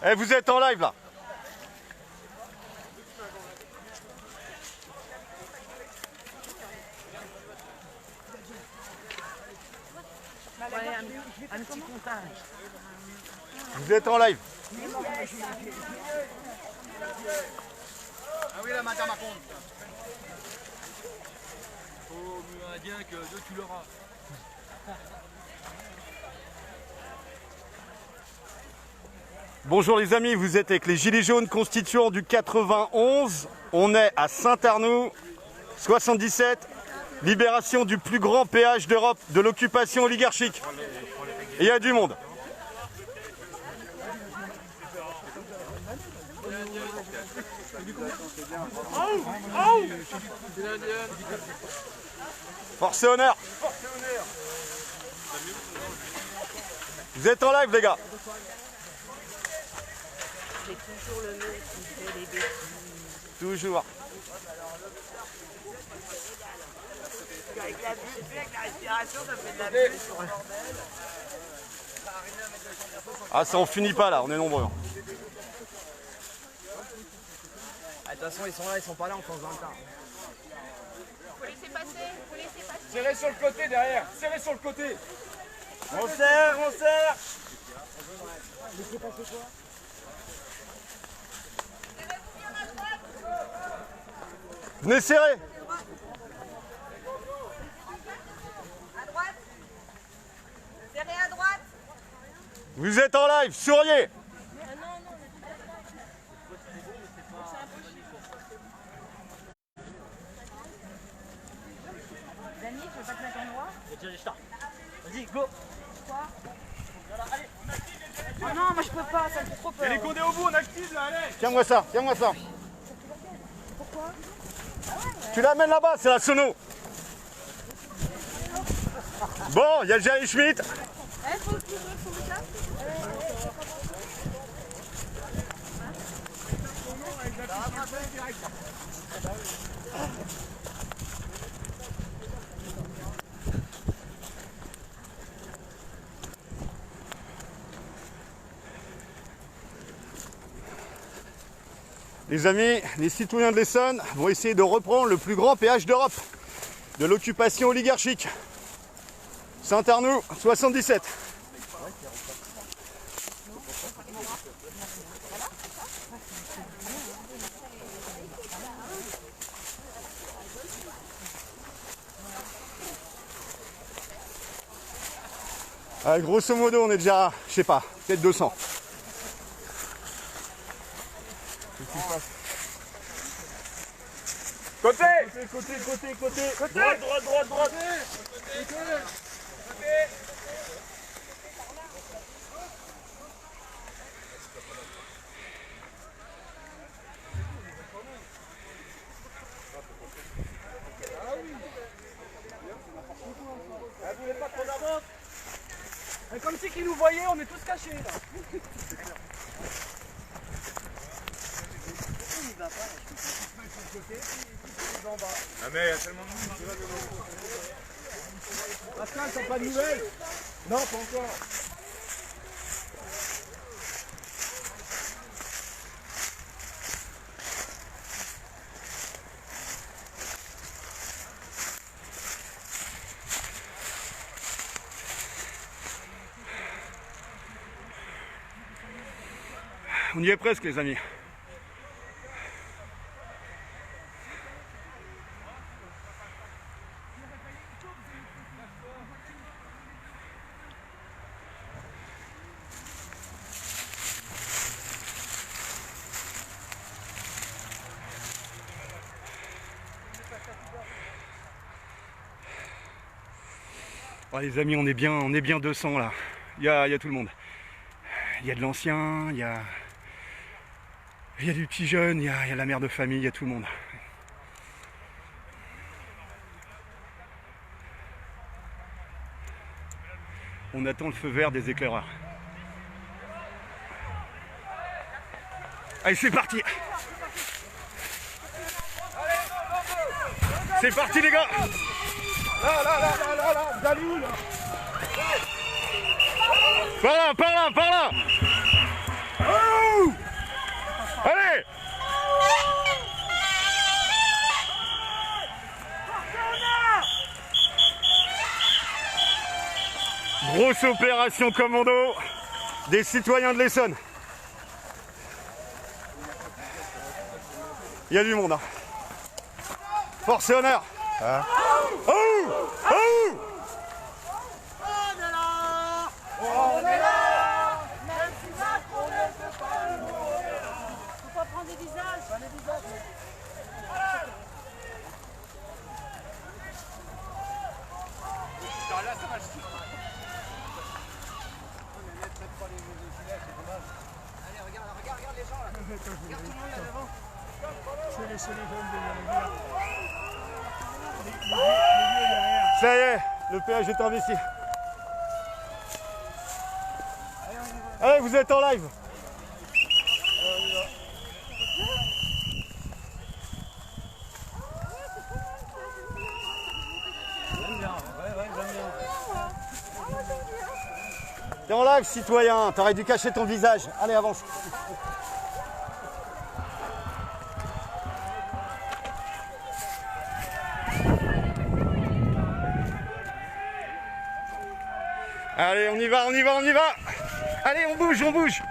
Eh, vous êtes en live là. Un petit comptage. Vous êtes en live. Ah oui, la madame raconte. Faut mieux indien que deux tu l'auras. Bonjour les amis, vous êtes avec les Gilets jaunes constituants du 91. On est à Saint-Arnoux, 77. Libération du plus grand péage d'Europe de l'occupation oligarchique. Et il y a du monde. Force et honneur. Vous êtes en live les gars. C'est toujours le mec qui fait les bêtises. Toujours. Avec la bulle, avec la respiration, ça fait de la bulle sur le... Ah ça en finit pas là, on est nombreux. Ah, de toute façon, ils sont là, ils sont pas là, on pense dans le temps. Faut laisser passer, faut laisser passer. Serrez sur le côté derrière, serrez sur le côté. On serre, on serre. Venez serrer. À droite. Serrez à droite. Vous êtes en live, souriez. Dani, tu veux pas te mettre en droit? Vas-y, go. Oh non, moi je peux pas, ça me fait trop peur. Les condés au bout, on active là, allez. Tiens-moi ça, tiens-moi ça. Pourquoi? Tu l'amènes là-bas, c'est la sono. Bon, il y a Jerry Schmitt. Faut le casque. Les amis, les citoyens de l'Essonne vont essayer de reprendre le plus grand péage d'Europe de l'occupation oligarchique. Saint-Arnoux, 77. Ah, grosso modo, on est déjà, je sais pas, peut-être 200. Côté, côté. Droite. Vous n'êtes pas trop d'avance. Comme si qu'ils nous voyaient, on est tous cachés là. Ah mais il y a tellement de monde. Pascal, t'as pas de nouvelles? Non, pas encore. On y est presque les amis. Oh, les amis, on est bien 200 là. Il y a tout le monde. Il y a de l'ancien, il y a du petit jeune, il y a la mère de famille, il y a tout le monde. On attend le feu vert des éclaireurs. Allez, c'est parti. C'est parti les gars. Là, Dalou, là. Par là. Oh tous, opération commando des citoyens de l'Essonne. Il y a du monde, hein. Force et honneur. Hein. Oh, oh. On est là, même si Macron ne peut pas le mourir. Faut pas prendre des visages. Pas les visages. Là, ça va le suivre. Allez, regarde les gens là. Regarde tout le monde là devant. C'est les jeunes de la Ça y est, le péage est investi. Allez, vous êtes en live. T'es en live, citoyen, t'aurais dû cacher ton visage. Allez, avance. Allez, on y va, on y va, on y va. Allez, on bouge, on bouge.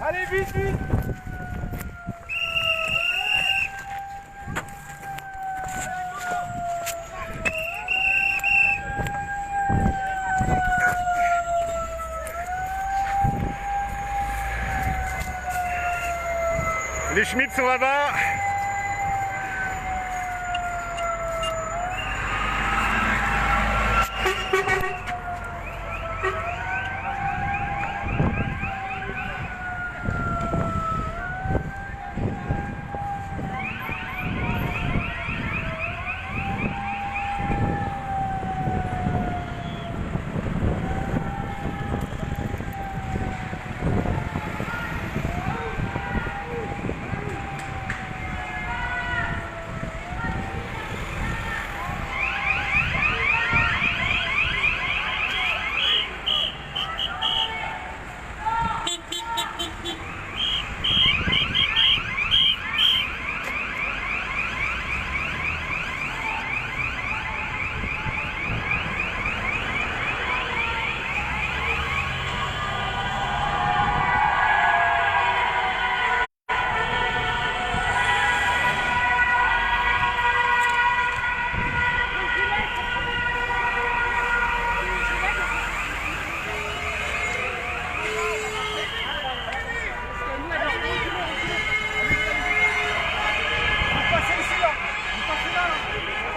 Allez, vite, vite. Les Schmitz sont là-bas.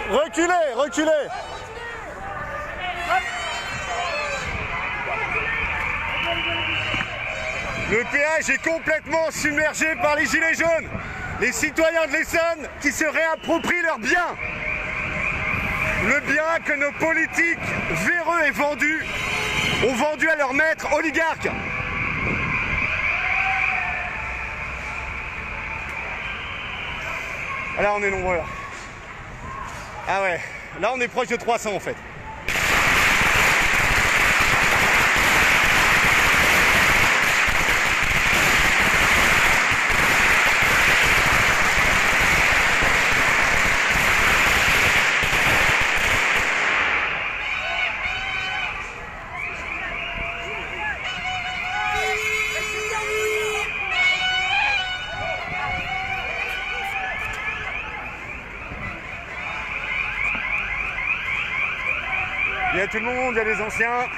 Reculez, reculez. Le péage est complètement submergé par les gilets jaunes. Les citoyens de l'Essonne qui se réapproprient leurs biens. Le bien que nos politiques véreux et vendus ont vendu à leurs maîtres oligarques. Là, on est nombreux là. Ah ouais, là on est proche de 300 en fait. Il y a tout le monde, il y a les anciens.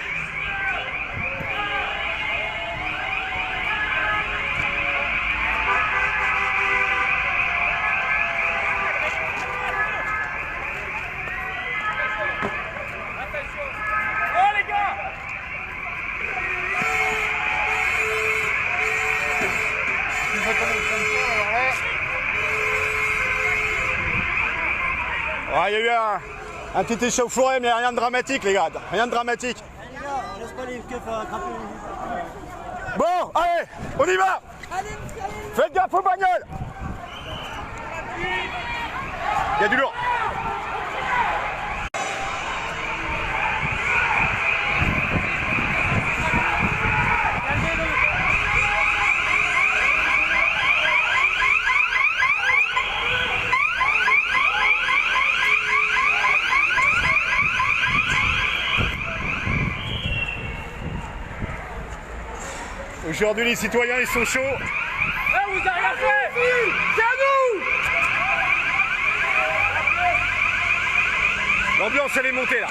Oh les gars! Il y a eu un petit échauffouré, mais rien de dramatique, les gars. Rien de dramatique. Les gars, on laisse pas les keufs attraper. Bon, allez, on y va. Faites gaffe aux bagnoles. Il y a du lourd. Aujourd'hui, les citoyens, ils sont chauds. Eh, vous avez rien fait. C'est à nous. L'ambiance, elle est montée là.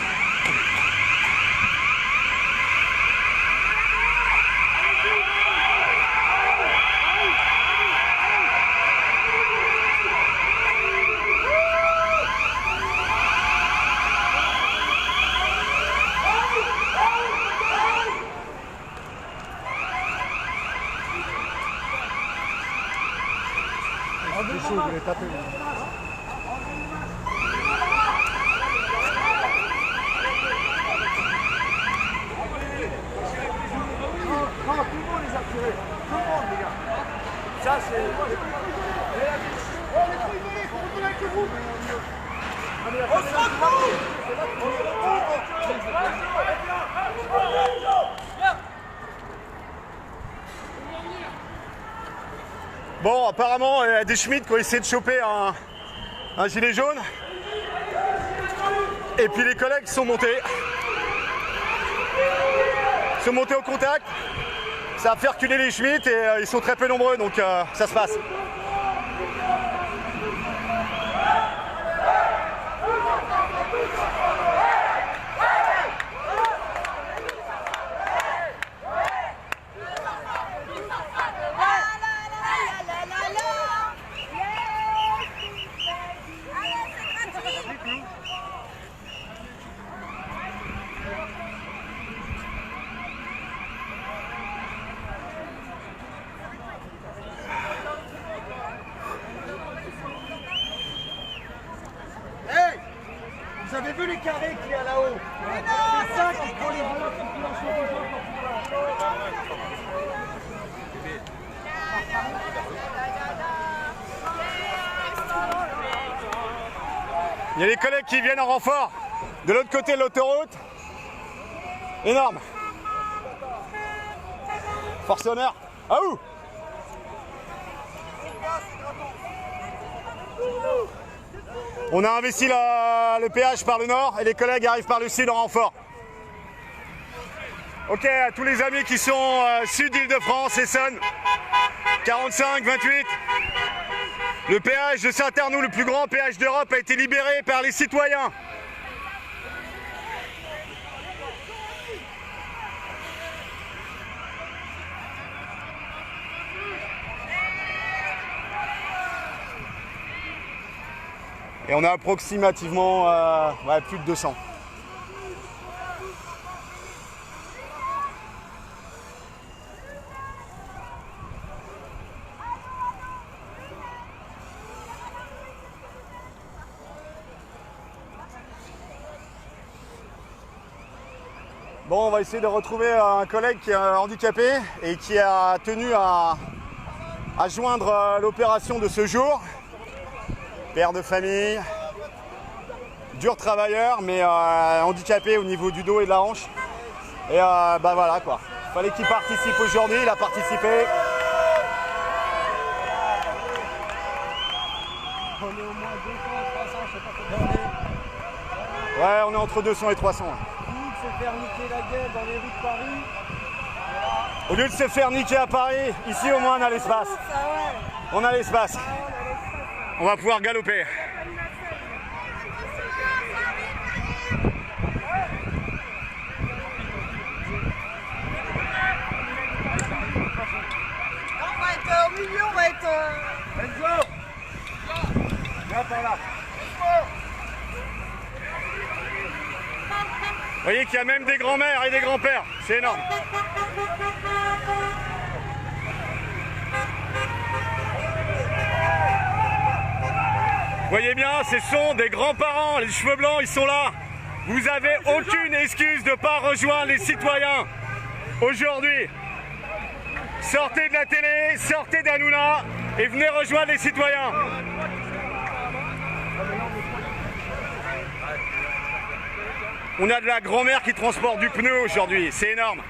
Bon, apparemment, il y a des Schmitt qui ont essayé de choper un gilet jaune. Et puis les collègues sont montés. Ils sont montés au contact. Ça a fait reculer les Schmitt et ils sont très peu nombreux, donc ça se passe. Vous avez vu les carrés qu'il y a là-haut? C'est ça qui prend les vols de circulation des gens Il y a les collègues qui viennent en renfort de l'autre côté de l'autoroute. Énorme. Force honneur. Ah où? On a investi le péage par le nord et les collègues arrivent par le sud en renfort. Ok, à tous les amis qui sont sud d'Île-de-France, Essonne, 45, 28. Le péage de Saint-Arnoux, le plus grand péage d'Europe, a été libéré par les citoyens. Et on a approximativement plus de 200. Bon, on va essayer de retrouver un collègue qui est handicapé et qui a tenu à joindre l'opération de ce jour. Père de famille, dur travailleur, mais handicapé au niveau du dos et de la hanche. Et voilà quoi. Fallait qu'il participe aujourd'hui, il a participé. On est au moins 200, 300, je sais pas combien on est. Ouais, on est entre 200 et 300. Se faire niquer la gueule dans les rues de Paris. Au lieu de se faire niquer à Paris, ici au moins on a l'espace. On a l'espace. On va pouvoir galoper. On va être au milieu, on va être... Enzo, viens par là. Vous voyez qu'il y a même des grands-mères et des grands-pères. C'est énorme. Vous voyez bien, ce sont des grands-parents, les cheveux blancs, ils sont là. Vous n'avez aucune excuse de ne pas rejoindre les citoyens aujourd'hui. Sortez de la télé, sortez d'Hanouna et venez rejoindre les citoyens. On a de la grand-mère qui transporte du pneu aujourd'hui, c'est énorme.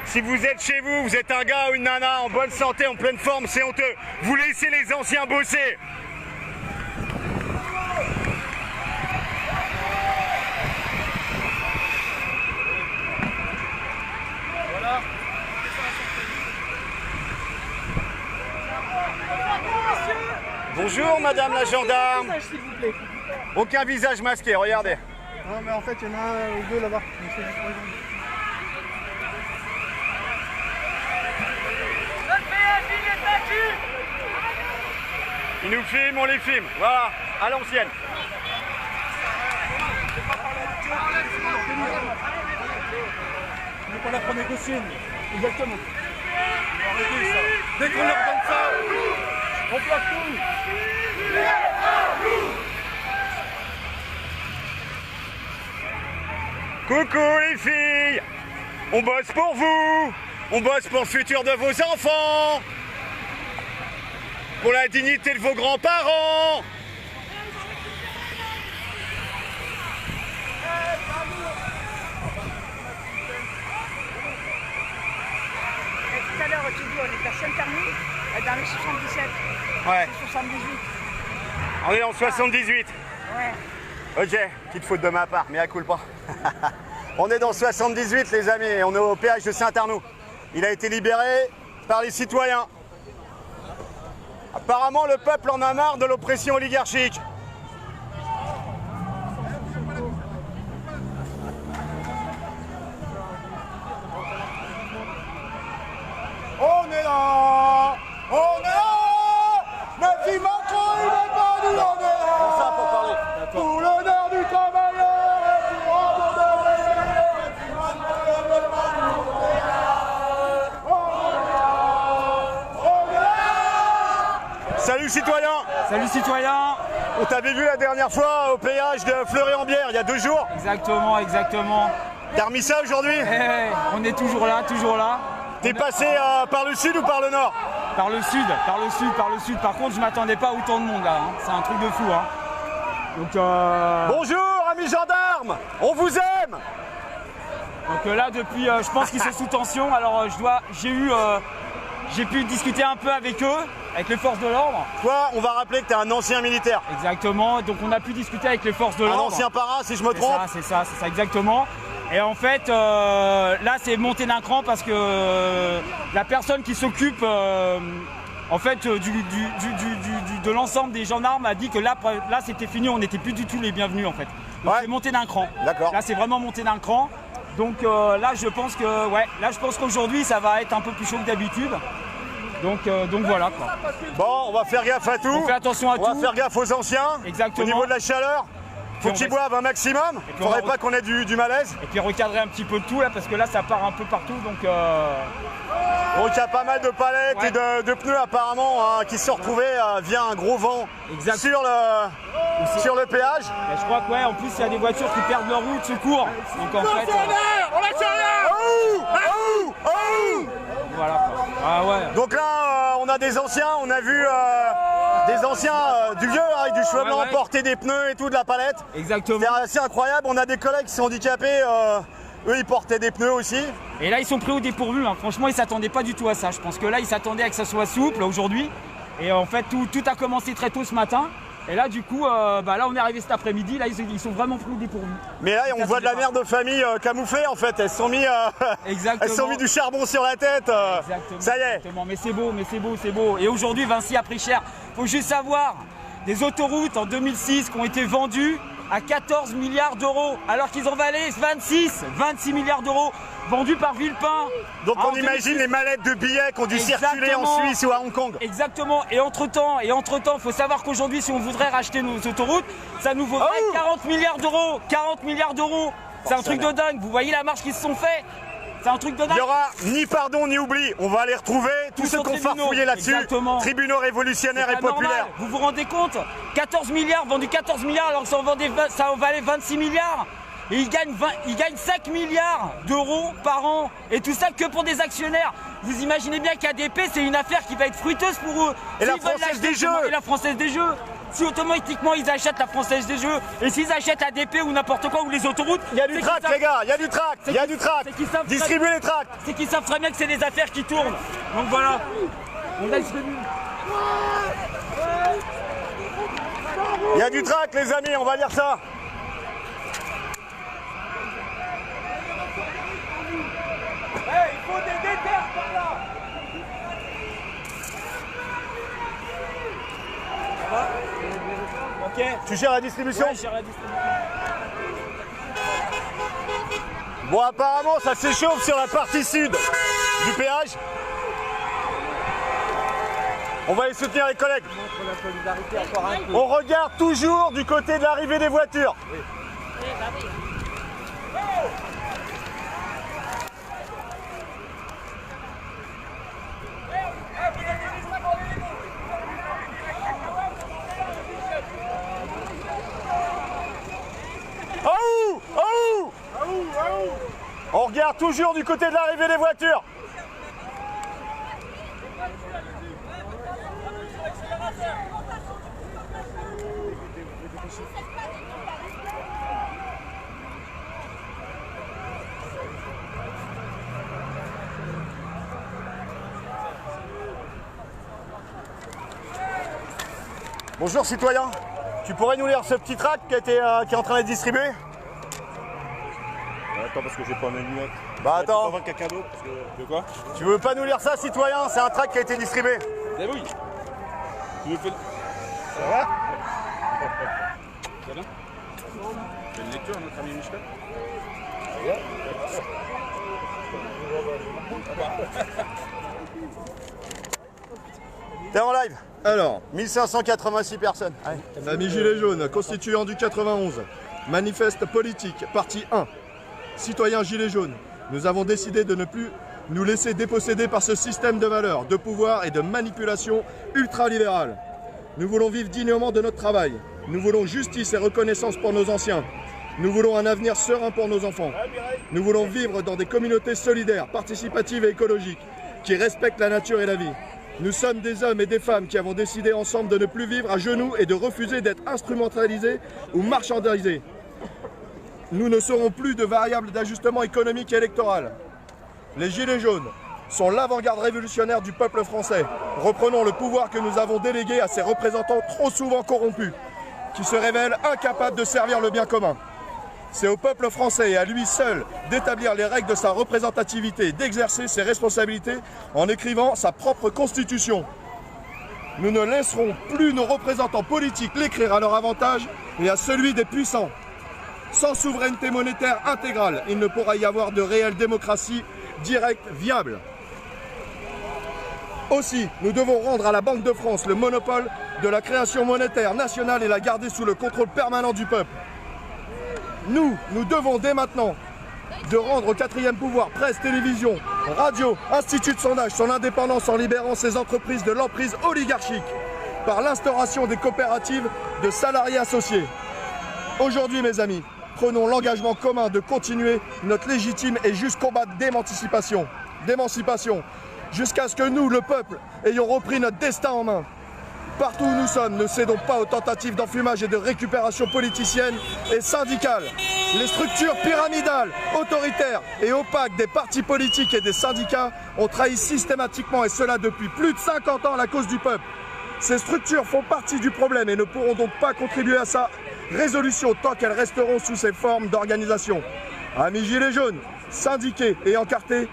Si vous êtes chez vous, vous êtes un gars ou une nana en bonne santé, en pleine forme, c'est honteux. Vous laissez les anciens bosser. Voilà. Bonjour madame la gendarme. S'il vous plaît. Aucun visage masqué, regardez. Non, mais en fait, il y en a un ou deux là-bas. Donc, c'est juste pour les gens. Ils nous filment, on les filme. Voilà, à l'ancienne. Donc on la prenait que signe. Exactement. Arrêtez ça. Dès qu'on leur donne ça, on plaque tout. Coucou les filles. On bosse pour vous. On bosse pour le futur de vos enfants. Pour la dignité de vos grands-parents. Tout à l'heure, tu dis, on est à Saint-Arnoux, dans les 77. Ouais. 78. On est en 78. Ouais. Ok, petite faute de ma part, mais à coup pas. On est dans 78 les amis, et on est au péage de Saint-Arnoux. Il a été libéré par les citoyens. Apparemment le peuple en a marre de l'oppression oligarchique. On est là. On est là. Même si Macron il n'est pas nous, on est là. Pour ça, pour parler. Pour l'honneur du travailleur et pour abandonner même si Macron ne veut pas nous, on est là. On est là. Salut citoyens. Salut citoyens. On t'avait vu la dernière fois au péage de Fleury-en-Bière, il y a 2 jours. Exactement, exactement. T'as remis ça aujourd'hui? On est toujours là, toujours là. T'es passé par le sud ou par le nord? Par le sud, par le sud, par le sud. Par contre, je m'attendais pas à autant de monde là. Hein. C'est un truc de fou. Hein. Donc, Bonjour amis gendarmes, on vous aime. donc là, depuis, je pense qu'ils sont sous tension. Alors, j'ai pu discuter un peu avec eux, avec les forces de l'ordre. Toi, on va rappeler que t'es un ancien militaire. Exactement. Donc, on a pu discuter avec les forces de Un l'ordre. ancien parrain, si je me trompe. C'est ça, exactement. Et en fait, là, c'est monté d'un cran parce que la personne qui s'occupe en fait, de l'ensemble des gendarmes a dit que là c'était fini, on n'était plus du tout les bienvenus en fait. Donc Ouais. c'est monté d'un cran. D'accord. Là, c'est vraiment monté d'un cran. Donc là, je pense qu'aujourd'hui, ça va être un peu plus chaud que d'habitude. Donc voilà quoi. Bon, on va faire gaffe à tout. On fait attention à On va tout. faire gaffe aux anciens. Exactement. Au niveau de la chaleur, faut on qu'ils reste- boivent un maximum. puis on Faudrait va- pas qu'on ait du malaise. Et puis recadrer un petit peu de tout là parce que là, ça part un peu partout. Donc Donc il y a pas mal de palettes Ouais. et de pneus apparemment qui se sont retrouvés via un gros vent Exact. sur le péage. je crois que ouais, en plus, il y a des voitures qui perdent leur roue de secours. Donc en fait, Oh, oh, oh. voilà quoi. Ah ouais. Donc là, on a des anciens, on a vu des anciens du vieux avec du cheveux Ouais, blanc ouais. porter des pneus et tout, de la palette. Exactement. C'est assez incroyable, on a des collègues qui sont handicapés, eux ils portaient des pneus aussi. Et là, ils sont pris au dépourvu. Hein. Franchement, ils s'attendaient pas du tout à ça. Je pense que là, ils s'attendaient à que ça soit souple aujourd'hui. Et en fait, tout a commencé très tôt ce matin. Et là, du coup, là, on est arrivé cet après-midi. Là, ils sont vraiment pris au dépourvu. Mais là, on Ça, voit c'est de la pas- merde de famille camouflée en fait, elles se sont mis, Exactement. elles se sont mis du charbon sur la tête. Exactement. Ça y est. Exactement. Mais c'est beau, c'est beau. Et aujourd'hui, Vinci a pris cher. Faut juste savoir, des autoroutes en 2006 qui ont été vendues à 14 milliards d'euros, alors qu'ils en valaient 26 milliards d'euros, vendus par Villepin. Donc Ah, on en imagine 2006. les mallettes de billets qui ont dû circuler en Exactement. Suisse ou à Hong Kong. Exactement. Et entre-temps, il faut savoir qu'aujourd'hui, si on voudrait racheter nos autoroutes, ça nous vaudrait Oh 40 milliards d'euros. 40 milliards d'euros. C'est un truc de dingue. Vous voyez la marche qu'ils se sont fait? C'est un truc de Il dingue. n'y aura ni pardon ni oubli. On va aller retrouver tous Tous ceux aux qui ont tribunaux. farfouillé là-dessus. Exactement. Tribunaux révolutionnaires et C'est pas normal. populaires. Vous vous rendez compte? 14 milliards, vendu 14 milliards alors que ça en valait 26 milliards. Et ils gagnent 5 milliards d'euros par an. Et tout ça que pour des actionnaires. Vous imaginez bien qu'ADP, c'est une affaire qui va être fruiteuse pour eux. Et la S'ils veulent Française l'acheter, des Jeux. Et la Française des Jeux. Si automatiquement ils achètent la Française des Jeux, et s'ils achètent ADP ou n'importe quoi, ou les autoroutes, Il y a du c'est tract qu'ils savent- les gars, il y a du tract, il y a du tract. c'est qu'ils savent- Distribuez les tracts. c'est qu'ils savent très bien que c'est des affaires qui tournent. Donc voilà. On a Il y a du tract les amis, on va lire ça. Il faut des déterres par là. Tu gères la distribution? Ouais, je gère la distribution. Bon, apparemment, ça s'échauffe sur la partie sud du péage. On va aller soutenir les collègues. On regarde toujours du côté de l'arrivée des voitures. On regarde toujours du côté de l'arrivée des voitures. Bonjour citoyen, tu pourrais nous lire ce petit tract qui est en train d'être distribué? Attends, parce que j'ai pas mes lunettes. Bah attends. Tu peux pas quelqu'un d'autre parce que... De quoi? Tu veux pas nous lire ça citoyen? C'est un tract qui a été distribué. Eh oui. Tu veux faire... Ça va? Ça va? Tu fais une lecture à notre ami Michel? T'es en live? Alors, 1586 personnes. amis Gilets jaunes, constituant du 91, manifeste politique, partie 1. Citoyens Gilets jaunes, nous avons décidé de ne plus nous laisser déposséder par ce système de valeurs, de pouvoir et de manipulation ultralibérale. Nous voulons vivre dignement de notre travail. Nous voulons justice et reconnaissance pour nos anciens. Nous voulons un avenir serein pour nos enfants. Nous voulons vivre dans des communautés solidaires, participatives et écologiques, qui respectent la nature et la vie. Nous sommes des hommes et des femmes qui avons décidé ensemble de ne plus vivre à genoux et de refuser d'être instrumentalisés ou marchandisés. Nous ne serons plus de variables d'ajustement économique et électoral. Les Gilets jaunes sont l'avant-garde révolutionnaire du peuple français. Reprenons le pouvoir que nous avons délégué à ces représentants trop souvent corrompus, qui se révèlent incapables de servir le bien commun. C'est au peuple français et à lui seul d'établir les règles de sa représentativité, d'exercer ses responsabilités en écrivant sa propre constitution. Nous ne laisserons plus nos représentants politiques l'écrire à leur avantage et à celui des puissants. Sans souveraineté monétaire intégrale, il ne pourra y avoir de réelle démocratie directe viable. Aussi, nous devons rendre à la Banque de France le monopole de la création monétaire nationale et la garder sous le contrôle permanent du peuple. Nous devons dès maintenant de rendre au quatrième pouvoir, presse, télévision, radio, institut de sondage, son indépendance en libérant ces entreprises de l'emprise oligarchique par l'instauration des coopératives de salariés associés. Aujourd'hui, mes amis, prenons l'engagement commun de continuer notre légitime et juste combat d'émancipation, jusqu'à ce que nous, le peuple, ayons repris notre destin en main. Partout où nous sommes, ne cédons pas aux tentatives d'enfumage et de récupération politicienne et syndicale. Les structures pyramidales, autoritaires et opaques des partis politiques et des syndicats ont trahi systématiquement, et cela depuis plus de 50 ans, la cause du peuple. Ces structures font partie du problème et ne pourront donc pas contribuer à sa résolution tant qu'elles resteront sous ces formes d'organisation. Amis Gilets jaunes, syndiqués et encartés,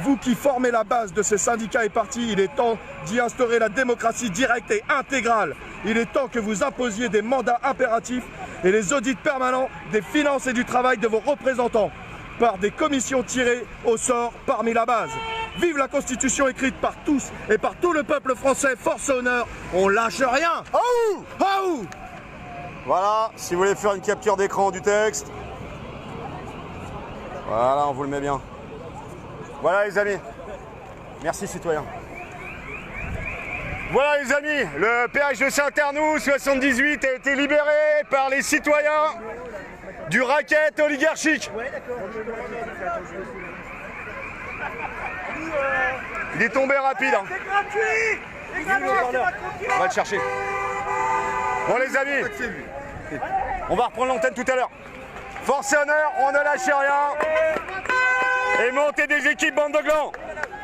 vous qui formez la base de ces syndicats et partis, il est temps d'y instaurer la démocratie directe et intégrale. Il est temps que vous imposiez des mandats impératifs et les audits permanents des finances et du travail de vos représentants par des commissions tirées au sort parmi la base. Vive la Constitution écrite par tous et par tout le peuple français, force et honneur, on lâche rien. Aouh, aouh. Voilà, si vous voulez faire une capture d'écran du texte. Voilà, on vous le met bien. Voilà les amis. Merci citoyens. Voilà les amis, le péage de Saint-Arnoux 78 a été libéré par les citoyens du racket oligarchique. Il est tombé rapide. Hein. C'est gratuit. On va le chercher. Bon les amis, on va reprendre l'antenne tout à l'heure. Force et honneur, on ne lâche rien. Et montez des équipes, bande de glands.